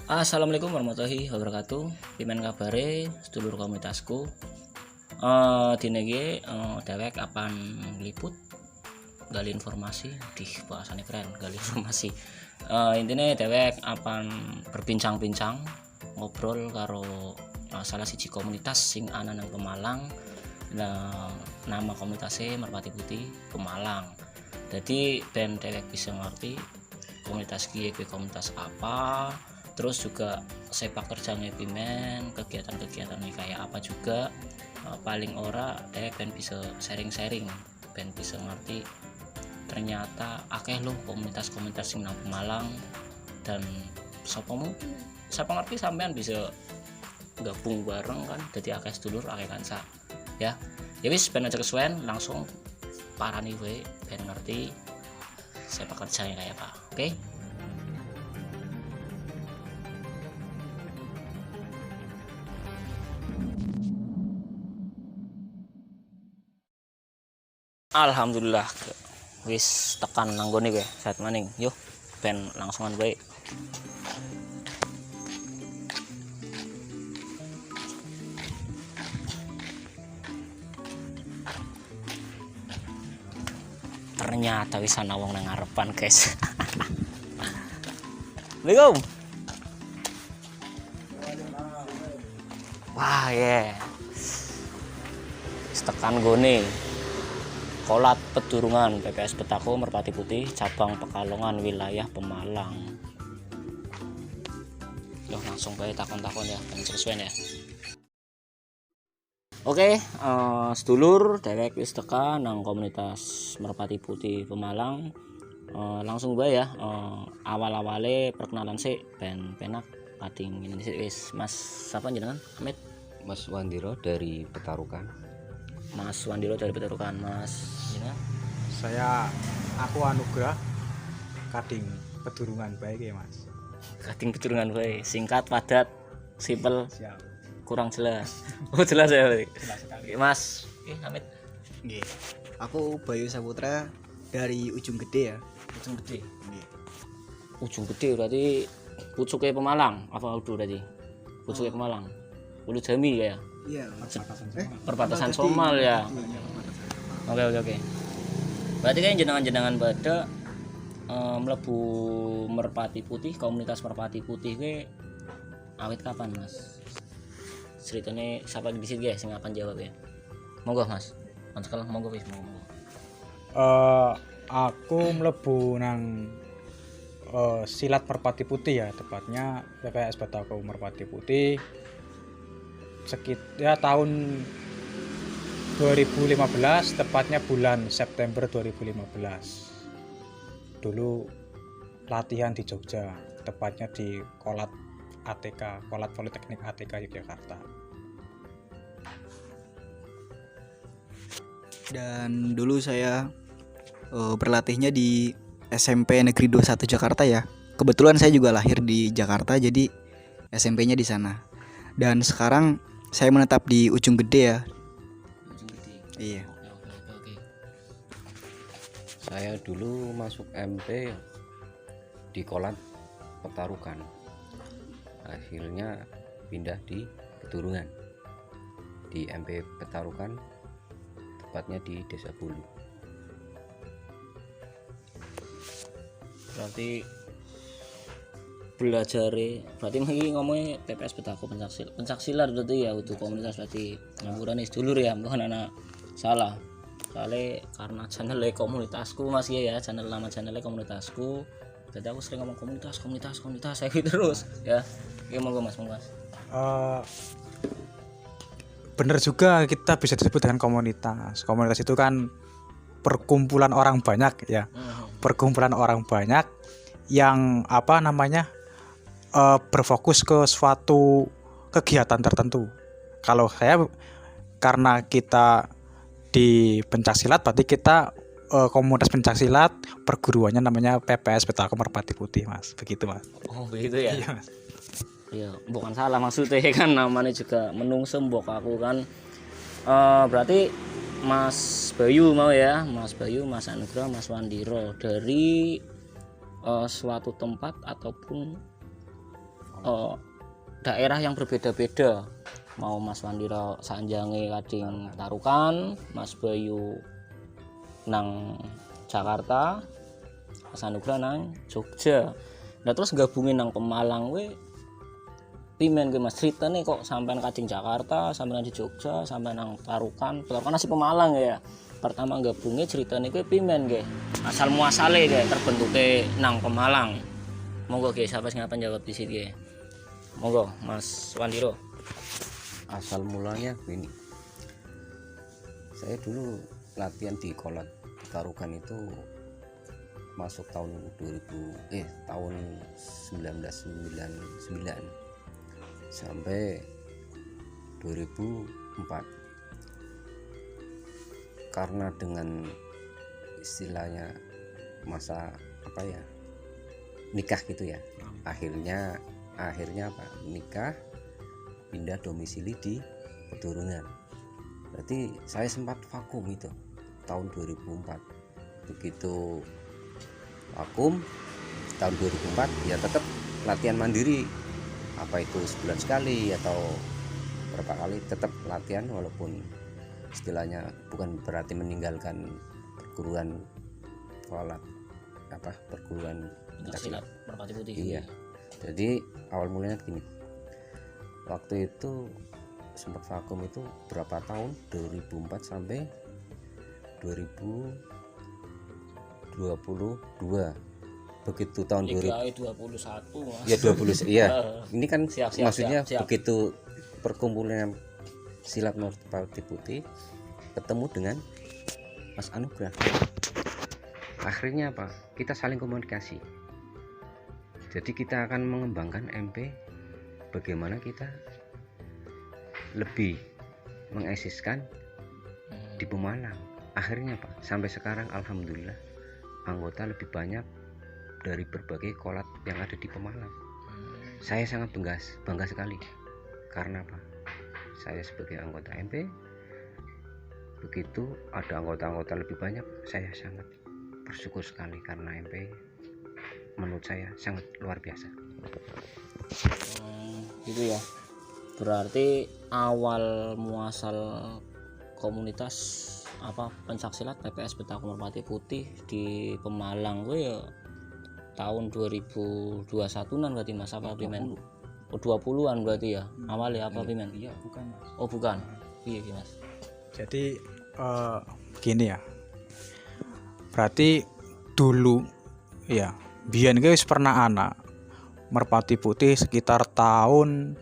Assalamualaikum warahmatullahi wabarakatuh. Pimen kabare sedulur komunitasku. Dene iki dhewek apan ngliput gali informasi di bahasane keren, gali informasi. Intine dhewek apan berbincang-bincang ngobrol karo salah siji komunitas sing ana nang Pemalang. Nah, nama komunitasnya Merpati Putih Pemalang. Jadi ben dhewek bisa ngerti komunitas kuwi komunitas apa, terus juga sepak terjangnya Pimen, kegiatan-kegiatannya kayak apa juga. Paling ora ben bisa sharing-sharing, ben bisa ngerti ternyata akeh loh komunitas-komunitas sing nang Pemalang, dan siapa ngerti sampean bisa gabung bareng kan, jadi akeh sedulur akeh kanca ya. Ya wis ben aja kesuwen, langsung parani wae ben ngerti sepak terjangnya kayak apa. Oke? Alhamdulillah wis tekan nanggone kowe saat maning. Yuk ben langsungan baik. Ternyata wis ana wong nang ngarepan, guys. Assalamualaikum. Wah, ya. Wis tekan gone. Kolat Pedurungan PPS Petako Merpati Putih cabang Pekalongan wilayah Pemalang. Yo langsung bae takon-takon ya, ben sesuai ya. Oke, sedulur dhewek wis tekan nang komunitas Merpati Putih Pemalang. Langsung bae ya, awal-awale perkenalan sih ben penak kating ini sih wis. Mas siapa jenengan? Amit. Mas Wandiro dari Petarukan. Mas Wandiro dari Petarukan. Mas jenengan? Aku Anugrah Kading Pedurungan baik ya Mas. Kating Pedurungan bae, singkat, padat, simpel, Siap. kurang jelas. Oh jelas ya. Jelas sekali. Mas, Amit. Nggih. Aku Bayu Saputra dari Ujung Gede ya. Ujung Gede. Nggih. Ujung Gede berarti pucuke Pemalang apa udah tadi? Pucuke Pemalang. Ulu Jami ya. Iya. Perbatasan Somal ya. Oke. Berarti kan jenengan-jenengan pada mlebu Merpati Putih, komunitas Merpati Putih ke awet kapan, Mas? Ceritanya siapa di sini ya sing akan jawab ya. Monggo Mas. Sekarang monggo wis monggo. Aku mlebu nang silat Merpati Putih ya, tepatnya PPS Petako Merpati Putih sekitar tahun 2015, tepatnya bulan September 2015. Dulu latihan di Jogja, tepatnya di Kolat ATK, Kolat Politeknik ATK Yogyakarta. Dan dulu saya berlatihnya di SMP Negeri 21 Jakarta ya. Kebetulan saya juga lahir di Jakarta, jadi SMP-nya di sana. Dan sekarang saya menetap di Ujung Gede ya. Ujung Gede. Iya. Oke. Saya dulu masuk MP di Kolat Petarukan. Hasilnya pindah di Pedurungan. Di MP Petarukan, tepatnya di Desa Bulu. Berarti berarti lagi ngomongnya PPS Petako pencaksilat berarti ya untuk komunitas berarti ngangguran dulur ya, bukan anak salah. Soalnya karena channelnya komunitasku Mas ya, nama channelnya komunitasku. Jadi aku sering ngomong komunitas saya gitu terus ya. Ya monggo Mas. Bener juga kita bisa disebut dengan komunitas. Komunitas itu kan perkumpulan orang banyak ya. Perkumpulan orang banyak yang berfokus ke suatu kegiatan tertentu. Kalau saya karena kita di pencaksilat berarti kita komunitas pencaksilat, perguruannya namanya PPS Petako Merpati Putih Mas. Begitu Mas. Oh begitu ya. Iya Mas. Ya bukan salah maksudnya kan, namanya juga menungsembok aku kan. Berarti Mas Bayu mau ya, Mas Bayu, Mas Anugrah, Mas Wandiro dari suatu tempat ataupun daerah yang berbeda-beda. Mau Mas Wandiro sanjange kading Tarukan, Mas Bayu nang Jakarta, Mas Anugrah nang Jogja. Nah terus gabungin nang Pemalang we pimen gue Mas, ceritane kok sampean kading Jakarta, sampean di Jogja, sampean nang Tarukan masih Pemalang ya. Pertama gabungnya ceritane gue pimen gue. Asal muasale gue terbentuknya nang Pemalang. Monggo gue siapa sing ngapain jawab di sini gue. Monggo Mas Wandiro. Asal mulanya gini, saya dulu latihan di Kolat Tarukan itu masuk tahun 1999 sampai 2004. Karena dengan istilahnya masa nikah gitu ya, akhirnya apa, nikah, pindah domisili di Peturunan. Berarti saya sempat vakum itu tahun 2004. Begitu vakum tahun 2004 ya tetap latihan mandiri, apa itu sebulan sekali atau berapa kali tetap latihan, walaupun istilahnya bukan berarti meninggalkan perguruan perguruan Pencaksilat Merpati Putih. Iya. Jadi awal mulanya gini, waktu itu sempat vakum itu berapa tahun, 2004 sampai 2022. Begitu tahun 2021 Mas. ya 20 iya. Ini kan maksudnya siap. begitu perkumpulan silat Merpati Putih ketemu dengan Mas Anugrah, akhirnya apa, kita saling komunikasi. Jadi kita akan mengembangkan MP, bagaimana kita lebih mengeksiskan di Pemalang. Akhirnya Pak, sampai sekarang alhamdulillah anggota lebih banyak dari berbagai kolat yang ada di Pemalang. Saya sangat bangga sekali. Karena apa? Saya sebagai anggota MP, begitu ada anggota-anggota lebih banyak, saya sangat bersyukur sekali karena MP menurut saya sangat luar biasa. Gitu ya. Berarti awal muasal komunitas pencaksilat PPS Betaku Merpati Putih di Pemalang gue ya tahun 2021-an berarti Mas, apa pimen? 20-an berarti ya. Awalnya apa pimen? Iya, bukan Mas. Oh bukan. Iya Mas. Jadi gini ya. Berarti dulu ya biyen ki wis pernah anak Merpati Putih sekitar tahun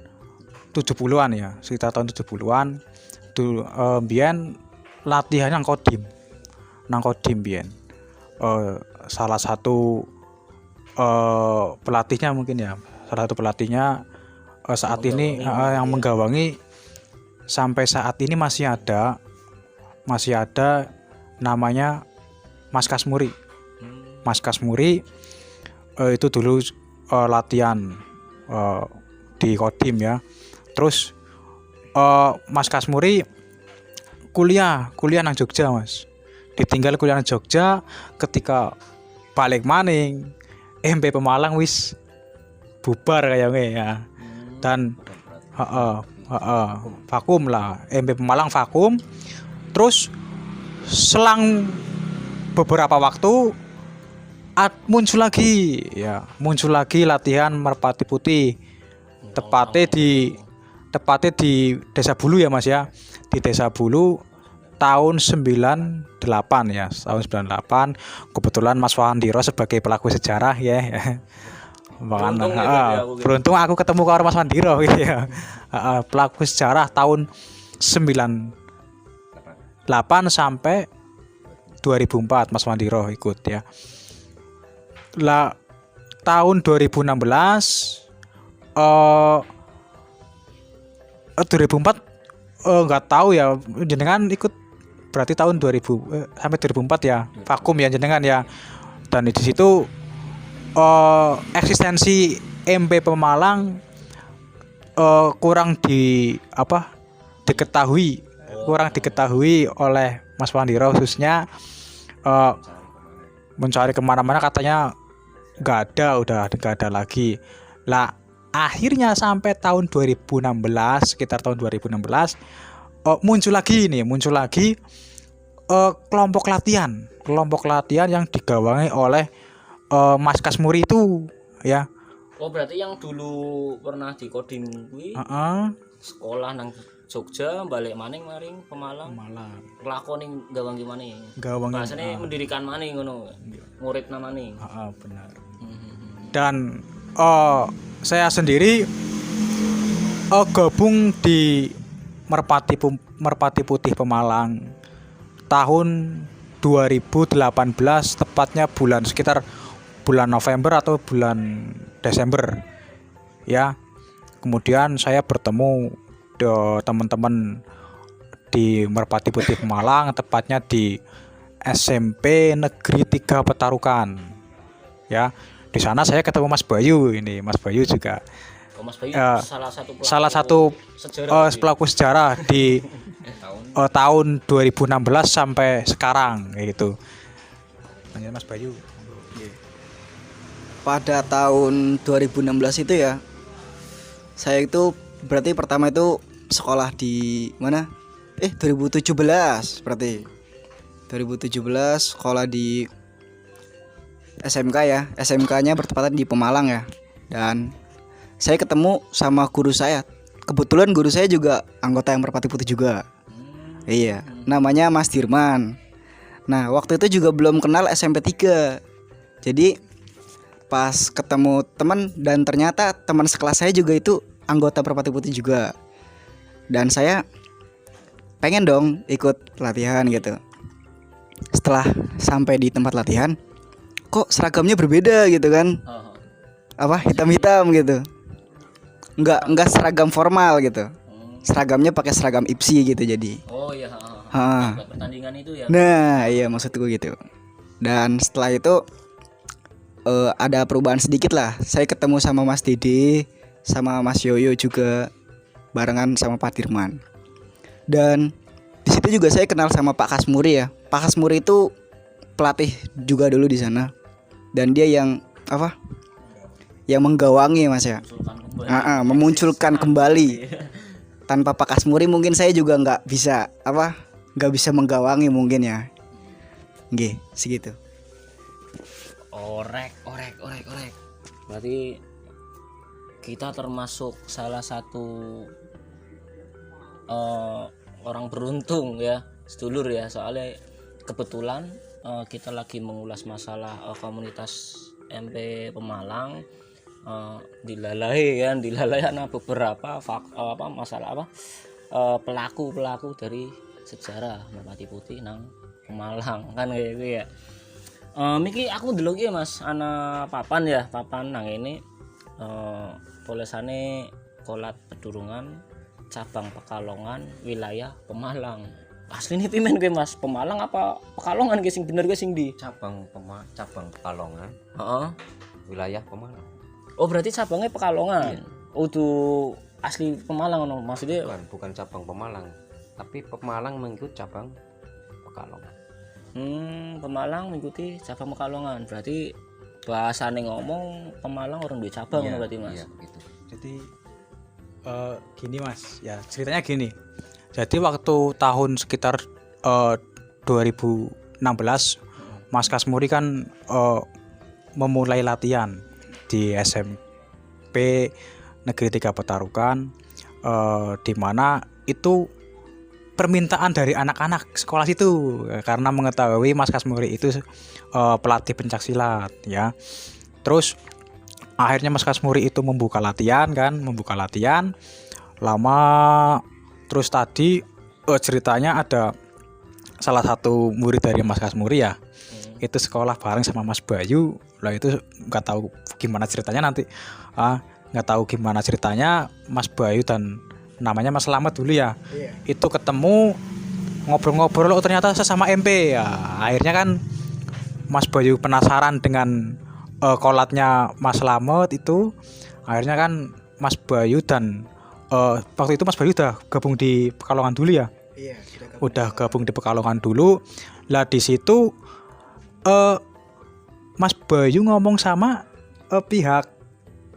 70-an ya, sekitar tahun 70-an. Dulu biyen latihan nang Kodim biyen. Salah satu pelatihnya mungkin ya. Salah satu pelatihnya saat ini yang menggawangi sampai saat ini masih ada namanya Mas Kasmuri. Mas Kasmuri itu dulu latihan di Kodim ya. Terus Mas Kasmuri kuliah nang Jogja Mas. Ditinggal kuliah nang Jogja, ketika balik maning MP Pemalang wis bubar kayaknya ya. Dan vakum lah, MP Pemalang vakum. Terus selang beberapa waktu muncul lagi latihan Merpati Putih, tepatnya di Desa Bulu ya Mas ya, di Desa Bulu tahun 98 ya, tahun 98. Kebetulan Mas Wandiro sebagai pelaku sejarah ya. Beruntung aku ketemu karo Mas Wandiro gitu ya. Pelaku sejarah tahun 98 sampai 2004 Mas Wandiro ikut ya. Lah tahun 2016 2004 nggak tahu ya, jenengan ikut berarti tahun 2000 sampai 2004 ya, vakum ya jenengan ya. Dan di situ eksistensi MP Pemalang kurang diketahui oleh Mas Wandiro, khususnya mencari kemana-mana katanya udah nggak ada lagi lah. akhirnya sampai tahun 2016, sekitar tahun 2016 muncul lagi kelompok latihan yang digawangi oleh Mas Kasmuri itu ya. Oh berarti yang dulu pernah di Kodim kuwi sekolah nang Jogja balik maning maring Pemalang lakoni gawang gimana bahasane mendirikan maning ngono murid namane benar. Dan saya sendiri gabung di Merpati Putih Pemalang tahun 2018, tepatnya sekitar bulan November atau bulan Desember ya. Kemudian saya bertemu teman-teman di Merpati Putih Pemalang, tepatnya di SMP Negeri 3 Petarukan ya. Di sana saya ketemu Mas Bayu juga. Mas Bayu salah satu pelaku sejarah di tahun 2016 sampai sekarang kayak gitu. Mas Bayu. Pada tahun 2016 itu ya, saya itu berarti pertama itu sekolah di mana? 2017 berarti. 2017 sekolah di SMK ya. SMK-nya bertepatan di Pemalang ya. Dan saya ketemu sama guru saya. Kebetulan guru saya juga anggota yang Merpati Putih juga. Iya, namanya Mas Dirman. Nah, waktu itu juga belum kenal SMP 3. Jadi pas ketemu teman dan ternyata teman sekelas saya juga itu anggota Merpati Putih juga. Dan saya pengen dong ikut latihan gitu. Setelah sampai di tempat latihan, kok seragamnya berbeda gitu kan? Hitam-hitam gitu. Enggak seragam formal gitu. Seragamnya pakai seragam IPSI gitu jadi. Oh iya, pertandingan itu ya. Nah, iya maksudku gitu. Dan setelah itu ada perubahan sedikit lah. Saya ketemu sama Mas Dede, sama Mas Yoyo juga barengan sama Pak Dirman. Dan di situ juga saya kenal sama Pak Kasmuri ya. Pak Kasmuri itu pelatih juga dulu di sana. Dan dia yang yang menggawangi Mas ya. Memunculkan kembali. Tanpa Pak Kasmuri mungkin saya juga nggak bisa menggawangi mungkin ya. Nggih, segitu. Orek. Berarti kita termasuk salah satu orang beruntung ya, sedulur ya. Soalnya kebetulan kita lagi mengulas masalah komunitas MP Pemalang. Dilalai karena beberapa masalah pelaku dari sejarah Merpati Putih nang Pemalang kan kayak gitu ya. Miki aku ndelok iki Mas ana papan nang ini tulisane Kolat Pedurungan cabang Pekalongan wilayah Pemalang. Asline pimen kowe Mas? Pemalang apa Pekalongan ki sing bener ki sing ndi? Cabang Pekalongan. Wilayah Pemalang. Oh berarti cabangnya Pekalongan. Iya. Udah asli Pemalang no maksudnya? Bukan cabang Pemalang, tapi Pemalang mengikut cabang Pekalongan. Pemalang mengikuti cabang Pekalongan. Berarti bahasane ngomong Pemalang orang duwe cabang iya, berarti Mas. Iya, gitu. Jadi gini Mas, ya ceritanya gini. Jadi waktu tahun sekitar 2016 Mas Kasmuri kan memulai latihan di SMP Negeri 3 Petarukan, di mana itu permintaan dari anak-anak sekolah situ karena mengetahui Mas Kasmuri itu pelatih pencaksilat ya. Terus akhirnya Mas Kasmuri itu membuka latihan lama. Terus tadi ceritanya ada salah satu murid dari Mas Kasmuri ya, itu sekolah bareng sama Mas Bayu. Lah itu nggak tahu gimana ceritanya nanti, Mas Bayu dan namanya Mas Slamet dulu ya, itu ketemu ngobrol-ngobrol, ternyata sesama MP ya. Akhirnya kan Mas Bayu penasaran dengan kolatnya Mas Slamet itu. Akhirnya kan Mas Bayu dan waktu itu Mas Bayu udah gabung di Pekalongan dulu ya. Iya, udah gabung di Pekalongan dulu. Lah di situ Mas Bayu ngomong sama pihak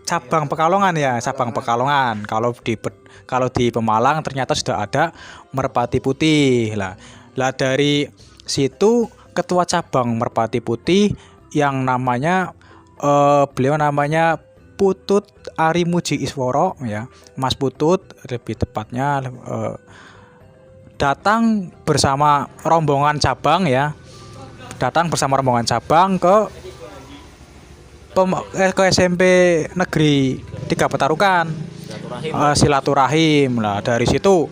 cabang Pekalongan ya, cabang Pekalongan. Kalau di Pemalang ternyata sudah ada Merpati Putih. Lah dari situ ketua cabang Merpati Putih yang namanya beliau namanya Putut Arimuji Isworo ya, Mas Putut lebih tepatnya datang bersama rombongan cabang ya. Datang bersama rombongan cabang ke SMP Negeri 3 Petarukan. Silaturahim lah, dari situ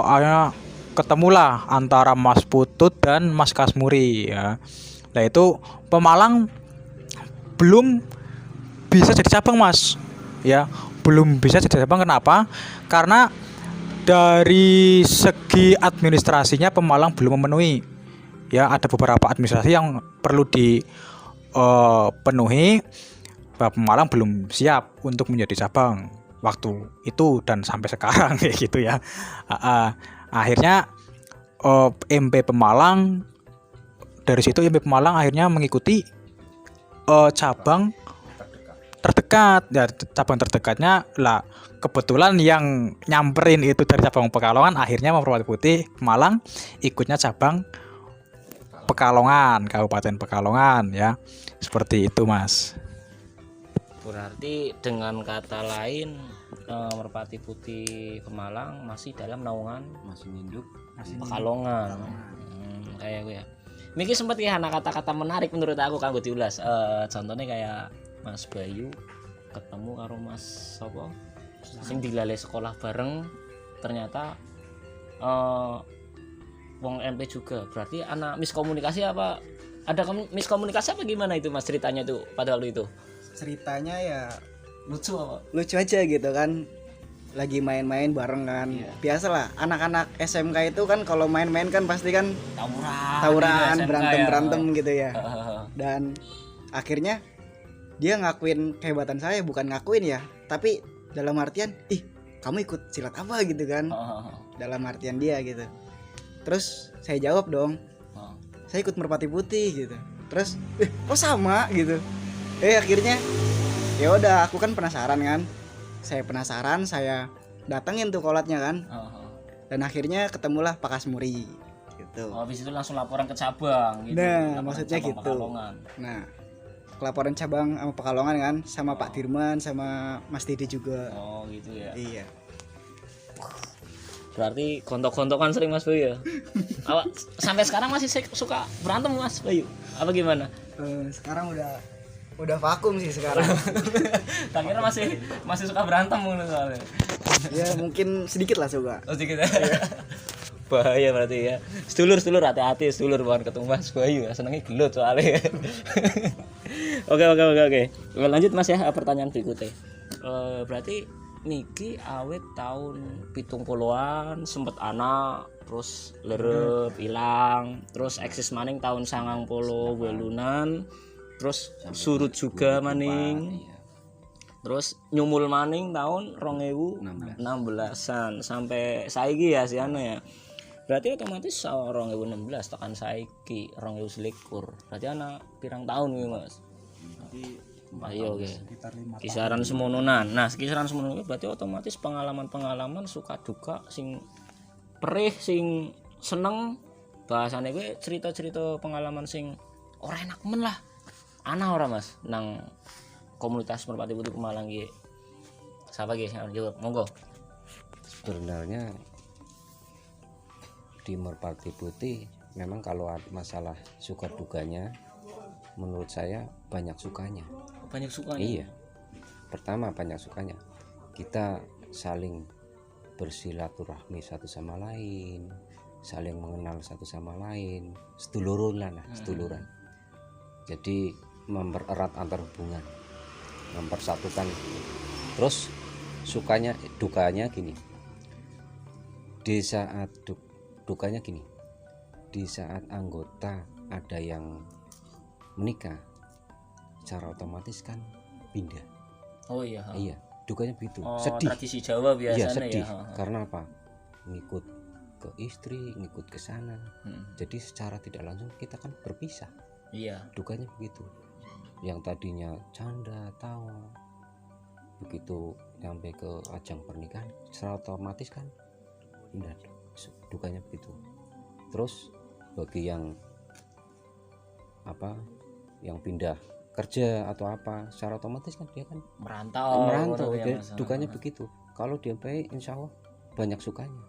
akhirnya ketemulah antara Mas Putut dan Mas Kasmuri ya. Nah itu Pemalang belum bisa jadi cabang Mas ya, belum bisa jadi cabang. Kenapa? Karena dari segi administrasinya Pemalang belum memenuhi ya, ada beberapa administrasi yang perlu dipenuhi. Pemalang belum siap untuk menjadi cabang waktu itu dan sampai sekarang kayak gitu ya. Akhirnya MP Pemalang, dari situ MP Pemalang akhirnya mengikuti cabang terdekat ya. Cabang terdekatnya lah kebetulan yang nyamperin itu dari cabang Pekalongan, akhirnya Merpati Putih Pemalang ikutnya cabang Pekalongan, Kabupaten Pekalongan ya. Seperti itu Mas. Berarti dengan kata lain Merpati Putih Pemalang masih dalam naungan masih induk Pekalongan. Kayak gue ya. Miki sempat ya anak kata-kata menarik menurut aku kanggo diulas. Contohnya kayak Mas Bayu ketemu karo Mas sapa? Sing dilale sekolah bareng, ternyata wong MP juga. Berarti anak miskomunikasi apa? Ada miskomunikasi apa gimana itu Mas ceritanya tuh pada waktu itu? Ceritanya ya Lucu apa? lucu aja gitu kan, lagi main-main bareng kan. Biasalah anak-anak SMK itu kan kalau main-main kan pasti kan tawuran, berantem gitu ya. Dan akhirnya dia ngakuin kehebatan saya, bukan ngakuin ya, tapi dalam artian kamu ikut silat apa gitu kan. Dalam artian dia gitu. Terus saya jawab dong, saya ikut Merpati Putih gitu. Terus kok sama gitu. Akhirnya ya udah, aku kan penasaran kan. Saya penasaran, saya datengin tuh kolatnya kan. Dan akhirnya ketemulah Pak Kasmuri gitu. Habis itu langsung laporan ke cabang gitu. Nah, maksudnya gitu. Pekalongan. Nah, laporan cabang sama Pekalongan kan, sama Pak Dirman, sama Mas Didi juga. Oh gitu ya. Iya. Berarti gontok-gontokan sering Mas Bayu ya. Awak sampai sekarang masih suka berantem Mas Bayu? Apa gimana? Sekarang udah vakum sih sekarang. Tak kira masih suka berantem mulu soalnya. Ya mungkin sedikit lah suka. Oh sedikit ya. Bahaya berarti ya. Sedulur hati-hati sedulur, bukan ketemu Mas Bayu ya. Senengnya gelut soalnya. Oke. Lanjut Mas ya, pertanyaan berikutnya. Berarti niki awet tahun 70-an sempet anak, terus lerep ilang, terus eksis maning tahun 90 welunan, terus surut juga maning, terus nyumul maning tahun 2016an sampai saiki ya si anu ya. Berarti otomatis 2016 tekan saiki 2021. Berarti anak pirang tahun nih Mas? Ayo oke. Kisaran semononan. Nah, kisaran semono berarti otomatis pengalaman suka duka sing perih sing seneng. Bahasane kuwi cerita-cerita pengalaman sing ora enak men lah. Ana ora Mas nang komunitas Merpati Putih Pemalang iki. Siapa guys yang jawab? Monggo. Sebenarnya di Merpati Putih memang kalau masalah suka dukanya menurut saya banyak sukanya. Banyak sukanya. Iya. Pertama banyak sukanya. Kita saling bersilaturahmi satu sama lain, saling mengenal satu sama lain, seduluran. Jadi mempererat antar hubungan, mempersatukan. Terus dukanya gini. Di saat dukanya gini. Di saat anggota ada yang menikah, secara otomatis kan pindah. Oh iya. Iya, dukanya begitu. Oh, Sedih. tradisi Jawa biasanya Iya, sedih. ya. Karena apa? Ngikut ke istri, ngikut ke sana. Jadi secara tidak langsung kita kan berpisah. Iya. Dukanya begitu. Yang tadinya canda, tawa, begitu nyampe ke ajang pernikahan secara otomatis kan pindah, dukanya begitu. Terus bagi yang yang pindah kerja atau apa, secara otomatis kan dia kan merantau ya, jadi dukanya begitu. Kalau dia baik insya Allah banyak sukanya,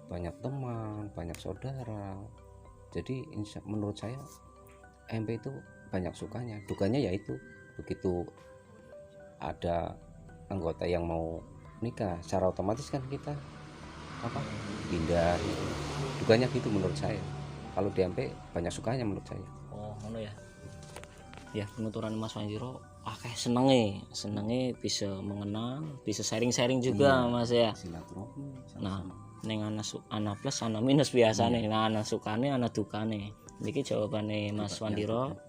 banyak teman, banyak saudara. Jadi menurut saya MP itu banyak sukanya. Dukanya yaitu begitu ada anggota yang mau nikah secara otomatis kan kita pindah gitu. Dukanya gitu menurut saya. Kalau di MP banyak sukanya menurut saya. Oh ngono ya. Ya penuturan Mas Wanjiro kayak senenge bisa mengenal, bisa sharing juga Mas ya. Silaturahmi. Nah neng ana plus ana minus biasane. Nah ana sukane ana dukane. Niki jawabane Mas Wanjiro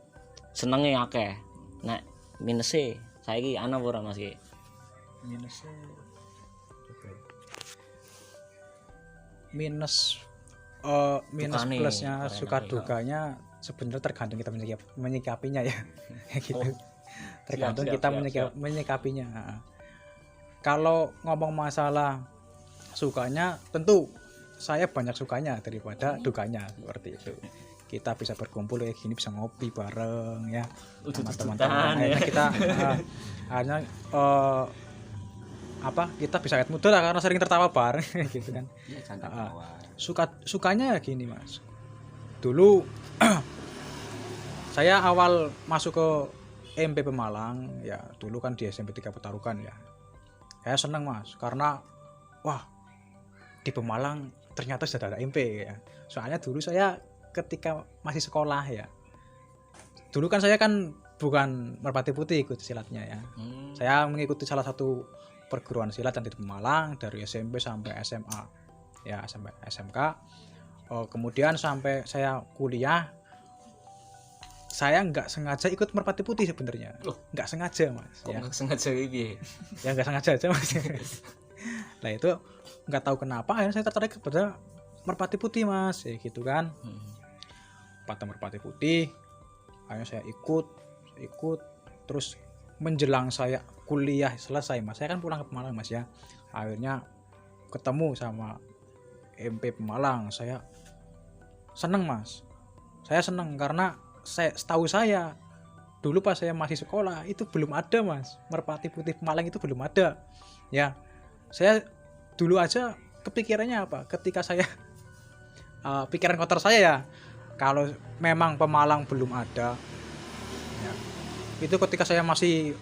senenge akeh. Nek minuse saiki ana ora Mas iki? Minus Dukane, plusnya keren suka apa, dukanya sebenarnya tergantung kita menyikapinya ya. Gitu. Oh, Tergantung siap, kita siap. menyikapinya. Kalau ngomong masalah sukanya, tentu saya banyak sukanya daripada dukanya seperti itu. Kita bisa berkumpul kayak gini, bisa ngopi bareng ya sama teman-teman. ya. Akhirnya kita akhirnya kita bisa lihat muda lah karena sering tertawa bareng gitu kan. Iya, canda Ah, tawa. sukanya ya gini Mas. Dulu saya awal masuk ke MP Pemalang ya, dulu kan di SMP 3 Petarukan ya. Saya seneng Mas karena wah di Pemalang ternyata sudah ada MP ya. Soalnya dulu saya ketika masih sekolah ya. Dulu kan saya kan bukan Merpati Putih ikut silatnya ya. Saya mengikuti salah satu perguruan silat yang di Pemalang dari SMP sampai SMA. Ya, sampai SMK. Kemudian sampai saya kuliah saya nggak sengaja ikut Merpati Putih sebenarnya. Nggak sengaja Mas. Kok Ya. nggak sengaja iki? Ya nggak sengaja aja Mas. Nah itu nggak tahu kenapa akhirnya saya tertarik kepada Merpati Putih Mas. Ya gitu kan. Pada Merpati Putih akhirnya saya ikut terus menjelang saya kuliah selesai Mas. Saya kan pulang ke Pemalang Mas ya. Akhirnya ketemu sama MP Pemalang. Saya seneng Mas. Saya seneng karena setahu saya dulu pas saya masih sekolah itu belum ada Mas. Merpati Putih Pemalang itu belum ada. Ya. Saya dulu aja kepikirannya apa? Ketika saya pikiran kotor saya ya, kalau memang Pemalang belum ada ya, itu ketika saya masih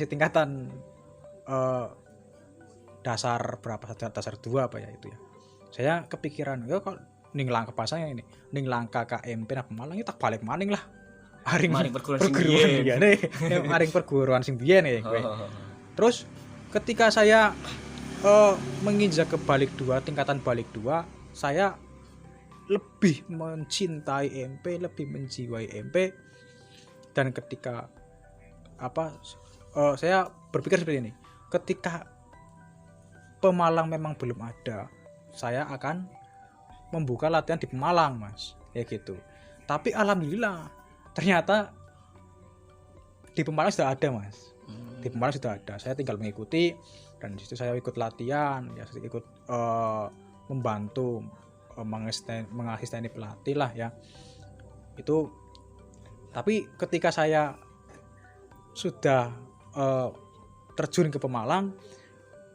tingkatan dasar berapa, dasar 2 apa ya itu ya, saya kepikiran ya kalau ning langkah pasangnya ini ning langkah KMP nah Pemalang itu tak balik maning lah aring perguruan sing biyen. aring perguruan sing biyen ya kowe. Terus ketika saya menginjak ke balik 2, tingkatan balik 2, saya lebih mencintai MP, lebih menjiwai MP. Dan ketika saya berpikir seperti ini, ketika Pemalang memang belum ada, saya akan membuka latihan di Pemalang Mas, ya gitu. Tapi alhamdulillah ternyata di Pemalang sudah ada Mas. Di Pemalang sudah ada, saya tinggal mengikuti dan di situ saya ikut latihan ya, saya ikut membantu mengasisteni pelatih lah ya itu. Tapi ketika saya sudah terjun ke Pemalang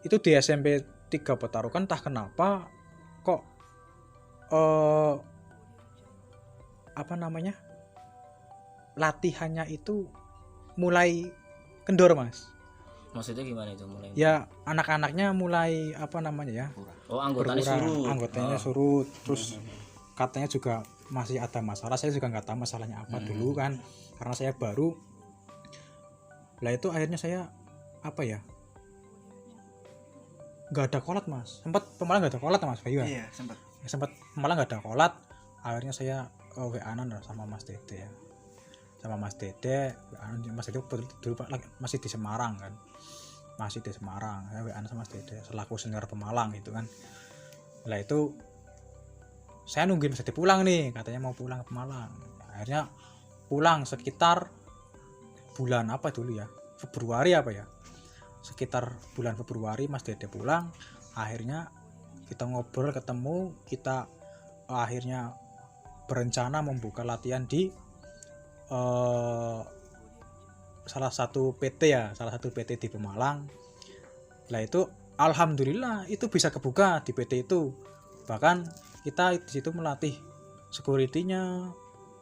itu di SMP 3 Petarukan, entah kenapa kok latihannya itu mulai kendor Mas. Maksudnya gimana itu mulai? Ya anak-anaknya mulai Oh, anggotanya berkurang. surut. Anggotanya surut. Terus katanya juga masih ada masalah. Saya juga nggak tahu masalahnya apa dulu kan, karena saya baru. Lah itu akhirnya saya nggak ada kolat Mas. Sempat Pemalang nggak ada kolat Mas Bayu. Iya, Sempat Pemalang nggak ada kolat. Akhirnya saya WA-an sama Mas Dede ya. Sama Mas Dede, Mas Dede dulu masih di Semarang kan. Masih di Semarang. Saya WA-an sama Mas Dede selaku senior Pemalang gitu kan. Lah itu saya nungguin Mas Dede pulang nih, katanya mau pulang ke Pemalang. Akhirnya pulang sekitar bulan apa dulu ya? Februari apa ya, sekitar bulan Februari Mas Dede pulang, akhirnya kita ngobrol ketemu, kita akhirnya berencana membuka latihan di salah satu PT di Pemalang. Lah itu alhamdulillah itu bisa kebuka di PT itu. Bahkan kita di situ melatih security-nya,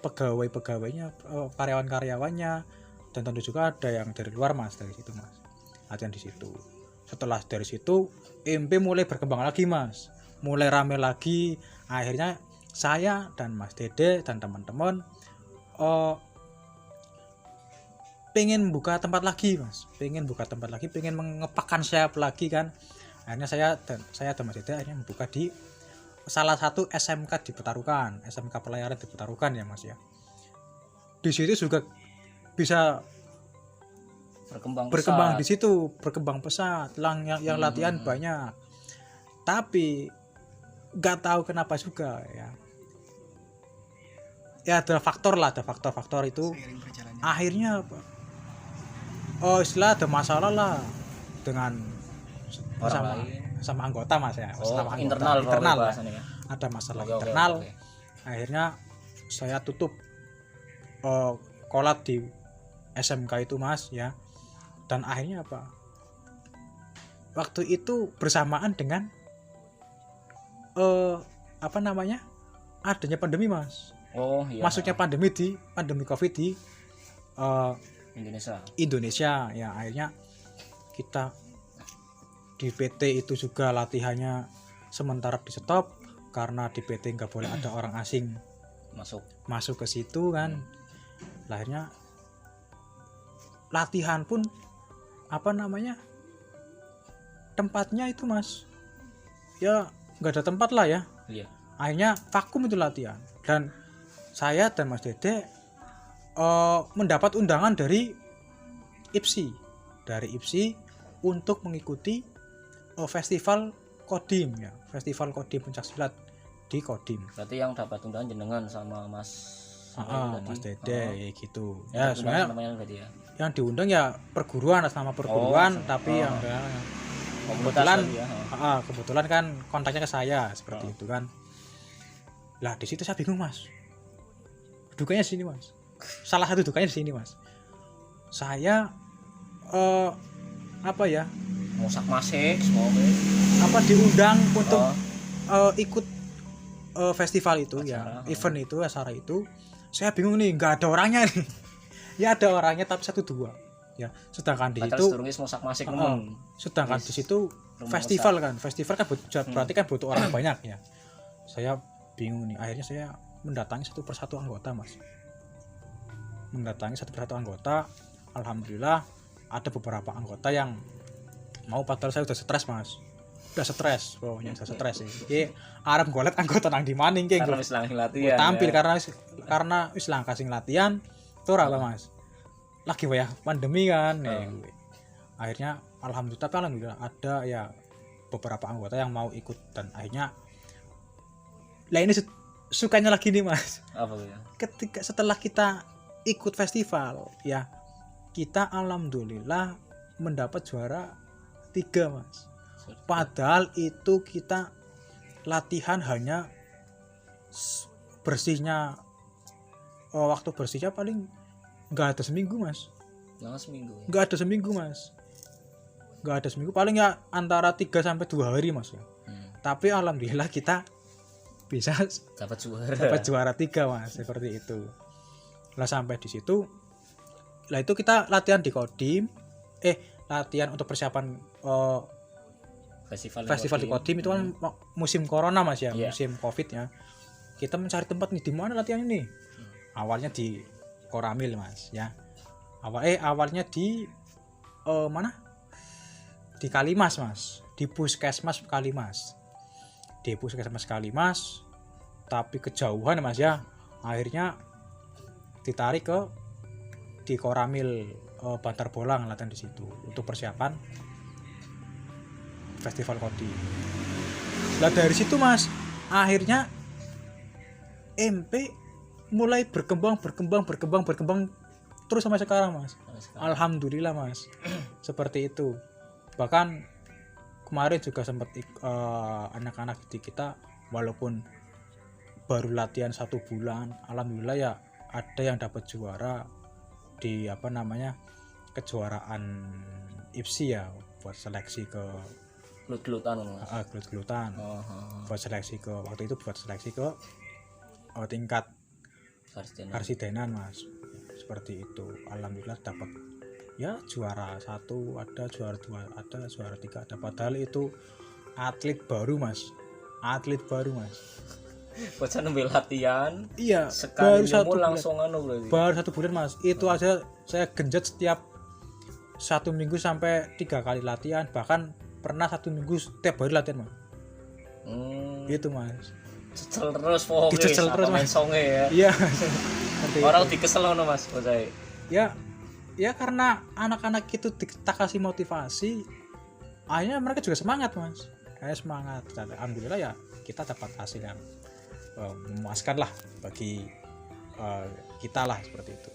pegawai-pegawainya, karyawan-karyawannya, dan tentu juga ada yang dari luar Mas, dari situ Mas. Latihan di situ. Setelah dari situ MP mulai berkembang lagi Mas. Mulai rame lagi. Akhirnya saya dan Mas Dede dan teman-teman pengen buka tempat lagi Mas, pengen mengepakkan sayap lagi kan. Akhirnya saya dan Mas Dede akhirnya membuka di salah satu SMK di Petarukan, SMK pelayaran di Petarukan ya Mas ya. Di situ juga bisa berkembang di situ, berkembang pesat, yang latihan banyak. Tapi nggak tahu kenapa juga ya. Ya ada faktor itu. Akhirnya apa? Istilah ada masalah lah dengan sama anggota Mas ya. Sama internal lah. Ya. Ada masalah Oke. internal. Akhirnya saya tutup kolat di SMK itu Mas ya. Dan akhirnya apa? Waktu itu bersamaan dengan adanya pandemi Mas. Iya. Masuknya pandemi Covid di Indonesia ya. Akhirnya kita di PT itu juga latihannya sementara di stop karena di PT nggak boleh ada orang asing masuk ke situ kan. Akhirnya latihan pun tempatnya itu Mas ya nggak ada tempat lah ya. Iya. Akhirnya vakum itu latihan, dan saya dan Mas Dede mendapat undangan dari IPSI untuk mengikuti festival Kodim ya, festival Kodim pencaksilat di Kodim. Berarti yang dapat undangan jenengan sama Mas Mas Dede gitu ya. Sebenarnya berarti ya. Yang diundang ya perguruan, atas nama perguruan, tapi yang kebetulan kan kontaknya ke saya seperti itu kan. Lah di situ saya bingung Mas, dukanya sini Mas. Salah satu dukanya di sini Mas. Saya Mosak masih diundang untuk ikut festival itu acara, ya, event itu, acara itu. Saya bingung nih, nggak ada orangnya nih. Ya ada orangnya tapi 1-2 ya. Sedangkan di situ di situ festival kan berarti kan butuh orang banyak ya. Saya bingung nih, akhirnya saya mendatangi satu persatu anggota Mas. Alhamdulillah ada beberapa anggota yang mau, padahal saya udah stres Mas. Pokoknya udah stres sih. Iki arep golek anggota nang di maning ki karena wis langsung latihan. Tampil ya. karena wis lang kasing latihan tur apa Mas. Lagi wayah pandemi kan. Akhirnya alhamdulillah ada ya beberapa anggota yang mau ikut, dan akhirnya lah ini sukanya lagi nih Mas. Apa ya? Ketika setelah kita ikut festival ya, kita alhamdulillah mendapat juara 3 Mas. Padahal itu kita latihan hanya bersihnya, waktu bersihnya paling nggak ada seminggu Mas. Nggak ada seminggu, paling ya antara 3-2 hari Mas ya. Tapi alhamdulillah kita bisa dapat juara 3 Mas, seperti itu. Lah sampai di situ, lah itu kita latihan di Kodim, latihan untuk persiapan festival di Kodim itu kan musim corona Mas ya, musim Covid ya. Kita mencari tempat nih, di mana latihan ini. Awalnya di Koramil Mas ya. Awalnya di mana? Di Kalimas Mas, di Puskesmas Kalimas. Tapi kejauhan Mas ya. Akhirnya ditarik di Koramil Bantar Bolang, latihan di situ untuk persiapan festival Kodim. Lah dari situ Mas, akhirnya MP mulai berkembang terus sampai sekarang Mas. Alhamdulillah Mas. Seperti itu. Bahkan kemarin juga sempat anak-anak di kita walaupun baru latihan 1 bulan, alhamdulillah ya ada yang dapat juara di kejuaraan IPSI ya, buat seleksi ke Gelut-gelutan Mas. gelut-gelutan. Oh, Buat seleksi ke waktu itu buat seleksi ke tingkat karsidenan Mas. Seperti itu. Alhamdulillah dapat ya juara 1, ada juara 2, ada juara 3, ada. Padahal itu atlet baru Mas. Bocah nembe latihan. Iya, Sekali baru 1 bulan. langsung berarti. Baru 1 bulan Mas. Itu aja saya genjot setiap 1 minggu sampai 3 kali latihan, bahkan pernah 1 minggu setiap hari latihan Mas. Gitu Mas. Cecel terus pokoknya. Dicecel terus, main Mas. songe ya. Iya. Seperti Orang itu. dikesel ngono Mas bocah. Ya karena anak-anak itu kita kasih motivasi, akhirnya mereka juga semangat Mas. Semangat. Dan alhamdulillah ya kita dapat hasil yang memuaskan lah bagi kita lah, seperti itu.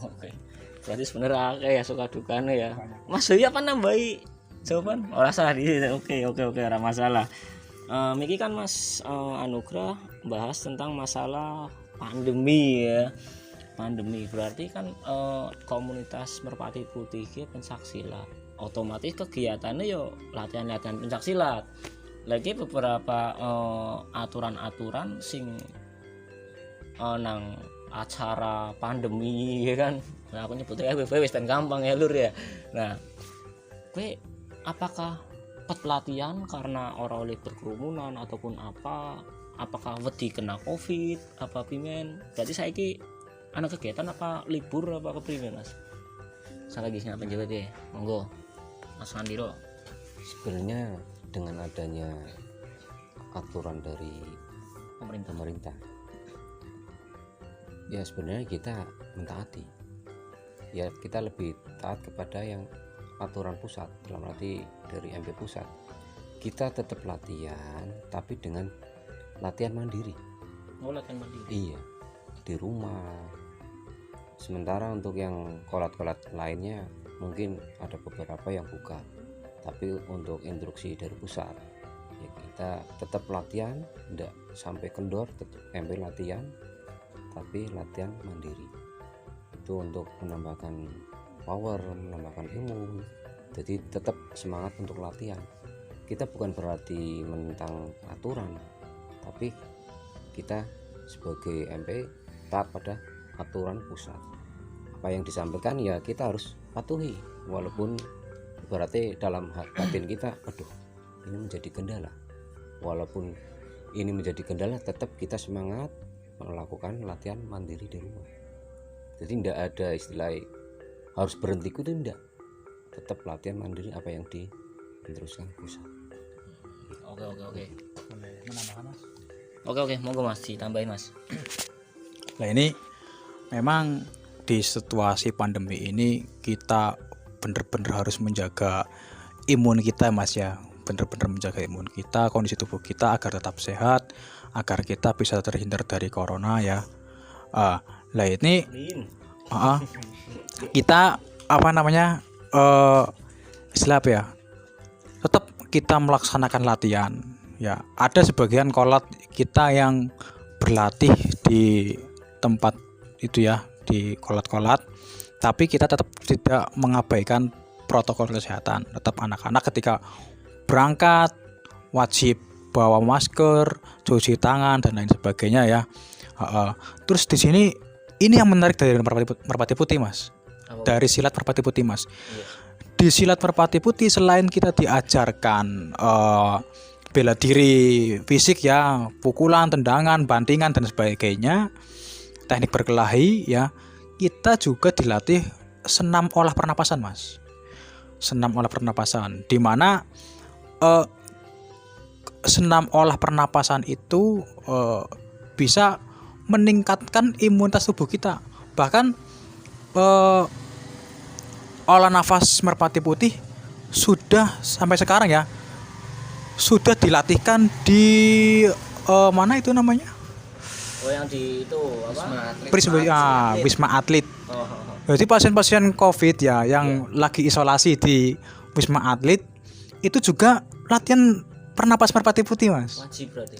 Oke. Berarti sebenarnya ya suka dukanya ya. Mas Doi apa nambahi jawaban? Ora salah di. Oke, ora masalah. Miki kan Mas Anugrah bahas tentang masalah pandemi ya. Pandemi berarti kan komunitas Merpati Putih ki pencaksilat. Otomatis kegiatannya yo latihan-latihan pencaksilat. Lagi beberapa aturan-aturan sing nang acara pandemi ya kan. Nah, aku nyebutnya wis ben gampang ya lur ya. Nah, kowe apakah pelatihan karena orang oleh berkerumunan ataupun apakah wedi kena covid apa pimen? Jadi saiki ana kegiatan apa libur apa kepriwe Mas? Saya lagi siapa penjawab ya. Monggo. Mas Andiro. Sebenarnya dengan adanya aturan dari pemerintah ya sebenarnya kita mentaati, ya kita lebih taat kepada yang aturan pusat, dalam arti dari MP pusat. Kita tetap latihan tapi dengan latihan mandiri. Latihan mandiri. Iya, di rumah. Sementara untuk yang kolat-kolat lainnya mungkin ada beberapa yang buka, tapi untuk instruksi dari pusat ya kita tetap latihan, tidak sampai kendor, tetap MP latihan tapi latihan mandiri. Itu untuk menambahkan power, menambahkan imun, jadi tetap semangat untuk latihan. Kita bukan berarti menentang aturan, tapi kita sebagai MP taat pada aturan pusat. Apa yang disampaikan ya kita harus patuhi, walaupun berarti dalam batin kita aduh ini menjadi kendala. Walaupun ini menjadi kendala, tetap kita semangat melakukan latihan mandiri di rumah. Jadi tidak ada istilah harus berhenti itu, tidak, tetap latihan mandiri apa yang diteruskan pusat. Oke. Boleh menambahkan Mas? Oke, monggo Mas ditambahin Mas. Nah ini memang di situasi pandemi ini kita benar-benar harus menjaga imun kita Mas ya, benar-benar menjaga imun kita, kondisi tubuh kita agar tetap sehat, agar kita bisa terhindar dari corona ya. Lah ini kita istilah apa ya, tetap kita melaksanakan latihan ya. Ada sebagian kolat kita yang berlatih di tempat itu ya, di kolat-kolat, tapi kita tetap tidak mengabaikan protokol kesehatan. Tetap anak-anak ketika berangkat wajib bawa masker, cuci tangan dan lain sebagainya ya. Terus di sini ini yang menarik dari Merpati Putih Mas. Dari silat Merpati Putih Mas. Di silat Merpati Putih selain kita diajarkan bela diri fisik ya, pukulan, tendangan, bantingan dan sebagainya, teknik berkelahi ya, kita juga dilatih senam olah pernapasan Mas. Senam olah pernapasan di mana senam olah pernapasan itu bisa meningkatkan imunitas tubuh kita. Bahkan olah nafas Merpati Putih sudah sampai sekarang ya, sudah dilatihkan di mana itu namanya? Oh yang di itu apa? Wisma Atlet. Jadi pasien-pasien COVID ya yang lagi isolasi di Wisma Atlet itu juga latihan pernapas merpati putih, Mas. Wajib berarti.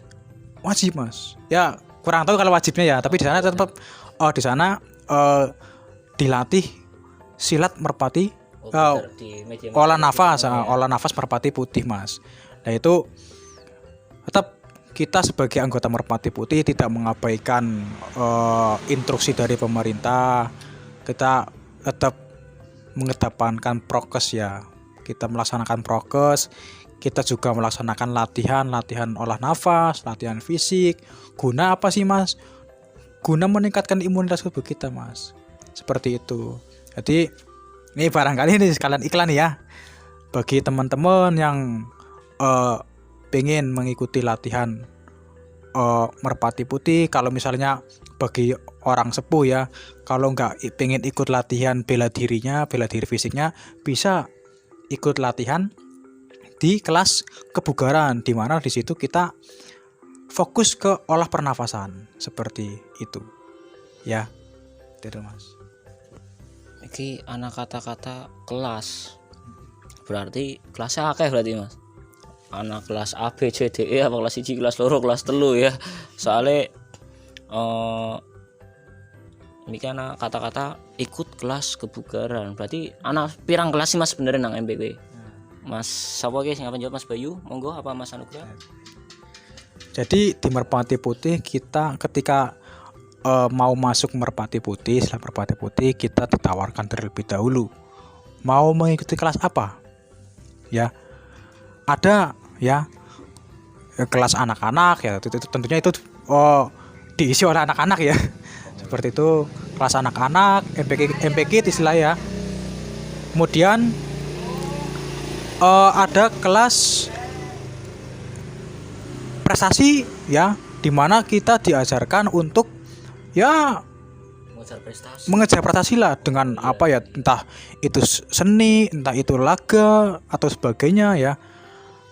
Wajib, Mas. Ya kurang tahu kalau wajibnya ya, tapi di sana tetap di sana dilatih silat merpati, Bener, di media olah nafas, ya. olah nafas merpati putih, Mas. Nah itu tetap kita sebagai anggota merpati putih tidak mengabaikan instruksi dari pemerintah. Kita tetap mengedepankan prokes ya. Kita melaksanakan prokes, kita juga melaksanakan latihan olah nafas, latihan fisik. Guna apa sih, Mas? Guna meningkatkan imunitas tubuh kita, Mas. Seperti itu. Jadi ini barangkali ini sekalian iklan ya. Bagi teman-teman yang pengen mengikuti latihan merpati putih, kalau misalnya bagi orang sepuh ya, kalau nggak pengen ikut latihan bela diri fisiknya, bisa ikut latihan di kelas kebugaran, di mana di situ kita fokus ke olah pernafasan seperti itu ya. Itu Mas. Iki anak kata-kata kelas. Berarti kelasnya akeh berarti, Mas. Anak kelas A B C D E apa kelas 1 kelas 2 kelas 3 ya. Soalnya ini kan kata-kata ikut kelas kebugaran. Berarti anak pirang kelas sih Mas sebenarnya nang MPP. Mas sapa ki sing jawab, Mas Bayu? Monggo apa Mas Anugrah? Jadi di Merpati Putih kita ketika mau masuk Merpati Putih, setelah Merpati Putih kita ditawarkan terlebih dahulu mau mengikuti kelas apa. Ya. Ada ya kelas anak-anak ya, itu tentunya itu diisi oleh anak-anak ya. Seperti itu, kelas anak-anak, MPK istilah ya. Kemudian ada kelas prestasi ya, di mana kita diajarkan untuk ya mengejar prestasi lah dengan apa ya, entah itu seni, entah itu laga atau sebagainya ya.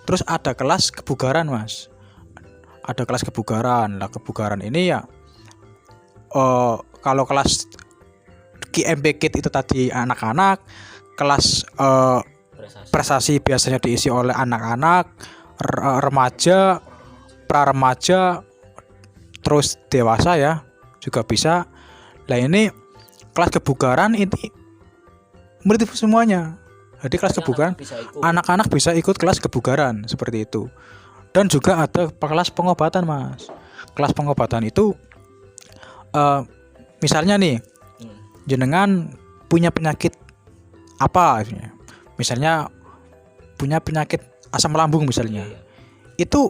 Terus ada kelas kebugaran, Mas. Ada kelas kebugaran. Lah kebugaran ini ya kalau kelas KMPK itu tadi anak-anak, kelas prestasi biasanya diisi oleh anak-anak, remaja, pra-remaja, terus dewasa ya juga bisa. Lah ini kelas kebugaran ini multi semuanya. Jadi kelas kebugaran anak-anak bisa ikut kelas kebugaran seperti itu. Dan juga ada kelas pengobatan, Mas. Kelas pengobatan itu misalnya nih jenengan punya penyakit apa, misalnya punya penyakit asam lambung misalnya, itu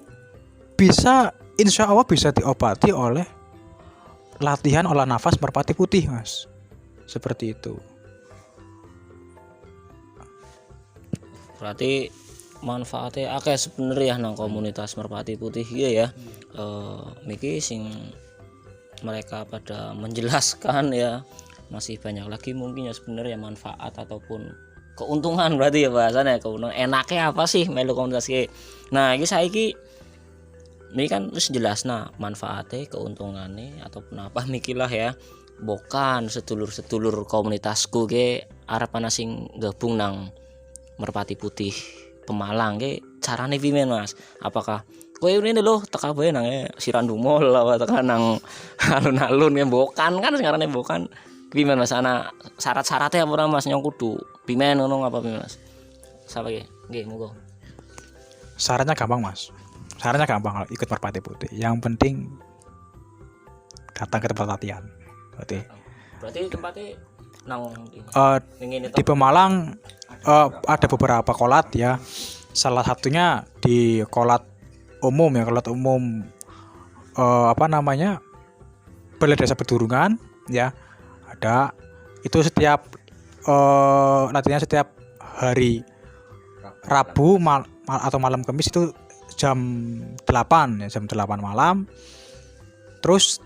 bisa insya Allah bisa diobati oleh latihan olah nafas merpati putih, Mas. Seperti itu. Berarti manfaatnya akeh sebenarnya nang komunitas merpati putih ya. Niki sing mereka pada menjelaskan ya, masih banyak lagi mungkin ya sebenarnya manfaat ataupun keuntungan berarti ya bahasannya. Keuntungan enaknya apa sih melu komunitas iki. Nah, iki saiki ini kan terus jelas manfaatnya, keuntungannya ataupun apa mikilah ya. Bukan sedulur-sedulur komunitasku ke arep ana sing gabung nang Merpati Putih Pemalang ke carane piye, Mas? Apakah kowe ini lho teka bae nang Sirandumol apa teka nang alun-alun ya bokan kan sekarang bokan. Piye Mas, ana syarat-syaratnya apa ora Mas nyong kudu pimen ngono apa piye Mas? Sapa ki? Nggih, monggo. Syaratnya gampang, Mas. Syaratnya gampang kalau ikut Merpati Putih. Yang penting datang ke tempat latihan. Berarti tempatnya nang di Pemalang ada beberapa kolat ya. Salah satunya di kolat umum ya, kolat umum Balai Desa Pedurungan ya. Ada itu setiap latihannya setiap hari Rabu atau malam Kamis itu jam 8 ya, jam 8 malam. Terus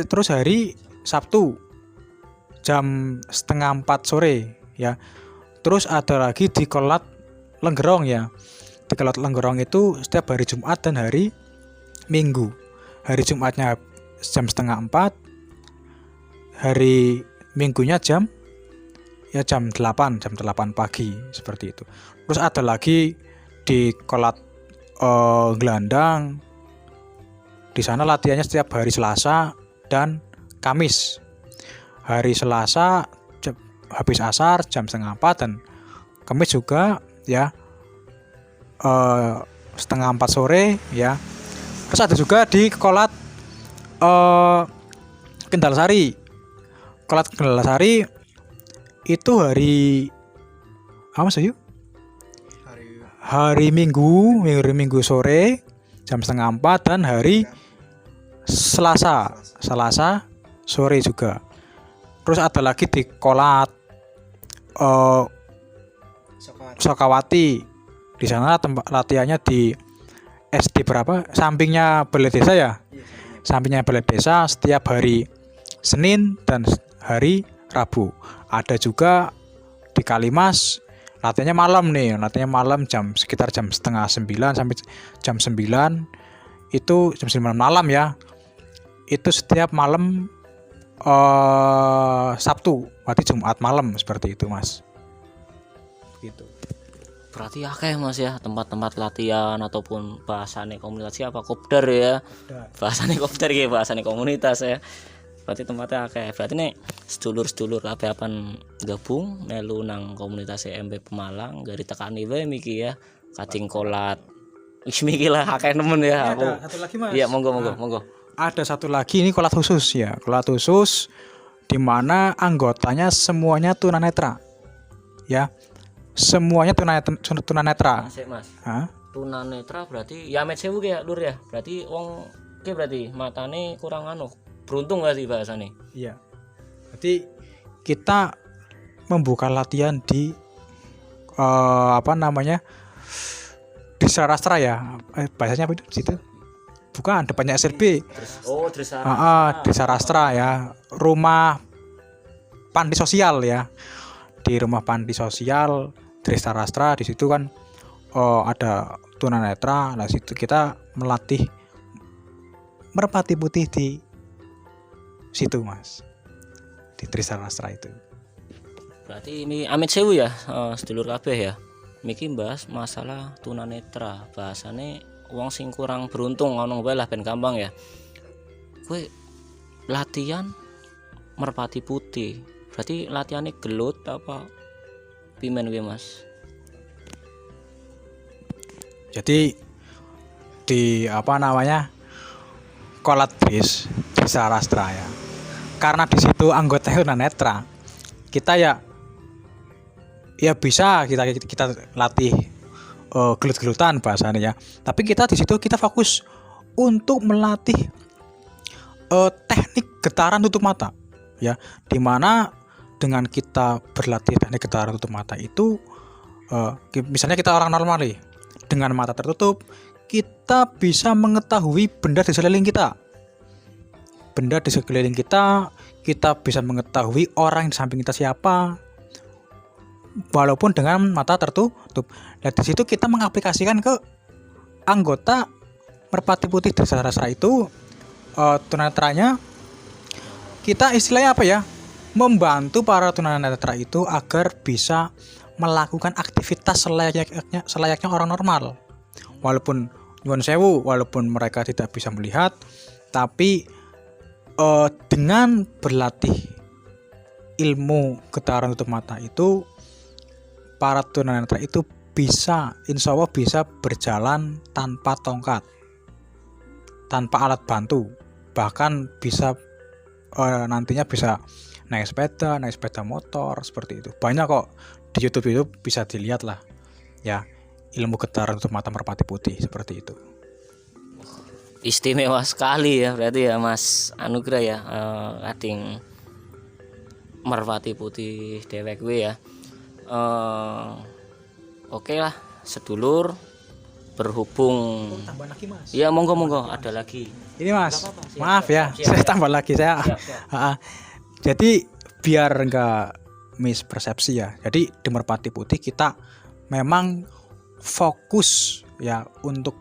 terus hari Sabtu jam 3:30 sore ya. Terus ada lagi di Kolat Lenggerong ya. Di Kolat Lenggerong itu setiap hari Jumat dan hari Minggu. Hari Jumatnya jam 3:30, hari minggunya jam 8 pagi seperti itu. Terus ada lagi di Kolat Gelandang. Di sana latihannya setiap hari Selasa dan Kamis. Hari Selasa habis asar jam 3:30 dan Kamis juga ya 3:30 sore ya. Terus ada juga di Kolat Kendal-Sari. Kolat Kendal-Sari itu hari apa sih? Hari Minggu sore jam 3:30 dan hari Selasa sore juga. Terus ada lagi di Kolat Sokawati. Di sana tempat latihannya di SD berapa? Sampingnya Balai Desa ya? Sampingnya Balai Desa setiap hari Senin dan hari Rabu. Ada juga di Kalimas latihannya malam sekitar jam 8:30 sampai jam 9. Itu jam 9 malam ya. Itu setiap malam Sabtu, berarti Jumat malam seperti itu, Mas. Gitu. Berarti akeh Mas ya tempat-tempat latihan ataupun bahasane komunitas apa kopdar ya. Bahasane kopdar ya, bahasane komunitas ya. Berarti tempatnya akeh. Berarti nek sedulur-sedulur apan gabung melu nang komunitas MP Pemalang gari tekani wae miki ya. Kacing Kolat. Wis miki lah akeh nemen ya aku. Ada satu lagi, Mas. Iya, monggo. Ada satu lagi, ini kolat khusus ya. Kolat khusus di mana anggotanya semuanya tunanetra. Ya. Semuanya tunanetra. Mas. Hah? Tunanetra berarti ya met sewu ya Lur ya. Berarti wong ki berarti matane kurang beruntung gak sih bahasane? Iya. Berarti kita membuka latihan di di Sarastra ya. Bahasanya apa itu? Situ. Bukan, depannya SLB. Di Sarastra ya. Rumah panti sosial ya. Di rumah panti sosial Desa Rastra, di situ kan ada tunanetra. Nah, situ kita melatih merpati putih di situ, Mas. Di Desa Rastra itu. Berarti ini amit sewu ya, sedulur kabeh ya. Miki bahas masalah tunanetra. Bahasane wong sing kurang beruntung ngono wae lah ben gampang ya. Kowe latihan merpati putih. Berarti latihannya gelut apa pimen gue Mas? Jadi di Kolat Bis Desa Rastra ya. Karena di situ anggota tunanetra, kita ya bisa kita latih gelut-gelutan bahasanya ya. Tapi kita di situ kita fokus untuk melatih teknik getaran tutup mata ya, dimana dengan kita berlatih teknik getaran tutup mata itu misalnya kita orang normal nih, dengan mata tertutup kita bisa mengetahui benda di sekeliling kita. Kita bisa mengetahui orang di samping kita siapa walaupun dengan mata tertutup. Nah, di situ kita mengaplikasikan ke anggota merpati putih Desa Rastra itu tunanetranya. Kita istilahnya apa ya? Membantu para tunanetra itu agar bisa melakukan aktivitas selayaknya orang normal. Walaupun nyuwun sewu, walaupun mereka tidak bisa melihat, tapi dengan berlatih ilmu getaran tutup mata itu, para tunanetra itu bisa, insya Allah bisa berjalan tanpa tongkat, tanpa alat bantu, bahkan bisa nantinya bisa naik sepeda motor seperti itu. Banyak kok di YouTube itu bisa dilihat lah ya, ilmu getaran tutup mata merpati putih seperti itu. Istimewa sekali ya berarti ya Mas Anugrah ya, kating merpati putih dewek gue ya. Oke lah sedulur, berhubung Tambah lagi Mas. Ya monggo ada lagi. Ini Mas, maaf ya, saya tambah lagi saya. Jadi biar enggak mispersepsi ya. Jadi di merpati putih kita memang fokus ya, untuk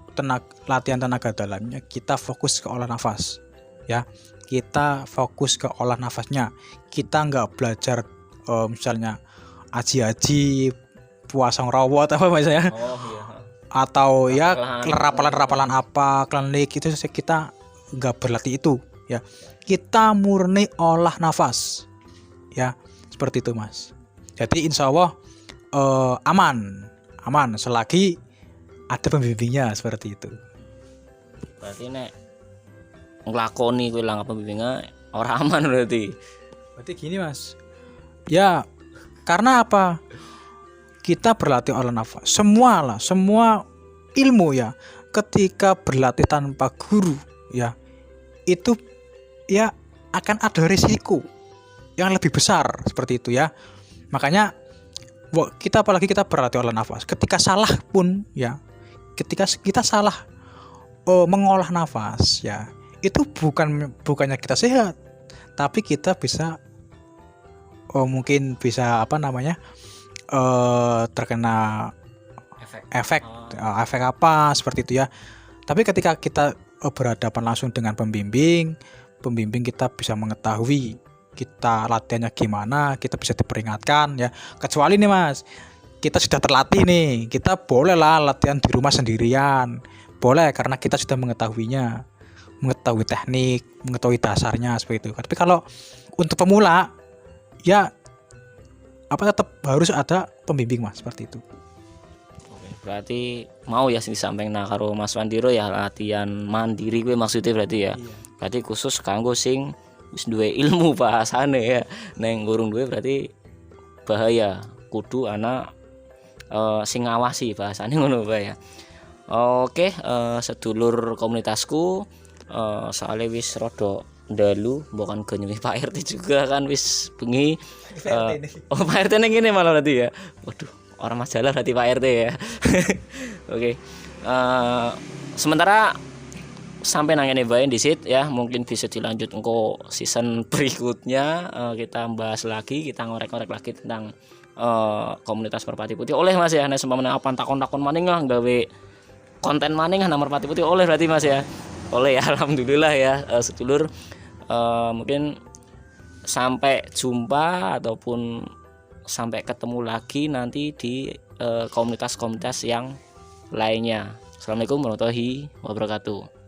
latihan tenaga dalamnya kita fokus ke olah nafas ya. kita fokus ke olah nafasnya. Kita nggak belajar misalnya aji-aji puasa rawat apa misalnya, Oh iya. atau ya Rapalan. rapalan apa klinik itu, kita nggak berlatih itu ya. Kita murni olah nafas ya, seperti itu Mas. Jadi insya Allah aman selagi ada pembimbingnya, seperti itu. Berarti nek nglakoni kuwi langkah pembimbingnya ora aman berarti. Berarti gini Mas, ya karena apa, kita berlatih olah nafas, semua ilmu ya, ketika berlatih tanpa guru ya, itu ya akan ada risiko yang lebih besar, seperti itu ya. Makanya apalagi kita berlatih olah nafas, ketika salah pun ya, ketika kita salah mengolah nafas ya, itu bukannya kita sehat, tapi kita bisa mungkin bisa terkena efek apa seperti itu ya. Tapi ketika kita berhadapan langsung dengan pembimbing kita bisa mengetahui kita latihannya gimana, kita bisa diperingatkan ya. Kecuali nih Mas, kita sudah terlatih nih, kita bolehlah latihan di rumah sendirian, boleh, karena kita sudah mengetahuinya, mengetahui teknik, mengetahui dasarnya seperti itu. Tapi kalau untuk pemula ya tetap harus ada pembimbing Mas, seperti itu. Oke, berarti mau ya sing disampaikan karo Mas Wandiro ya, latihan mandiri gue maksudnya berarti ya. Berarti khusus kanggo sing wis duwe ilmu bahasane ya. Neng gurung duwe berarti bahaya. Kudu ana sing ngawasi bahasane ngono bae ya. Oke, sedulur komunitasku, soalnya wis rada dalu, bukan ke nyuwih Pak RT juga kan, wis bengi. Oh Pak RT neng ini malah berarti ya. Waduh, orang majalah berarti Pak RT ya. Oke. Sementara sampai nangene bae disit ya, mungkin bisa dilanjut engko season berikutnya, kita bahas lagi, kita ngorek-ngorek lagi tentang komunitas Merpati Putih. Oleh Mas ya, nek sempamane apa takon-takon maning lah gawe konten maning nang Merpati Putih oleh berarti Mas ya. Oleh ya, alhamdulillah ya sedulur. Mungkin sampai jumpa ataupun sampai ketemu lagi nanti di komunitas-komunitas yang lainnya. Assalamualaikum warahmatullahi wabarakatuh.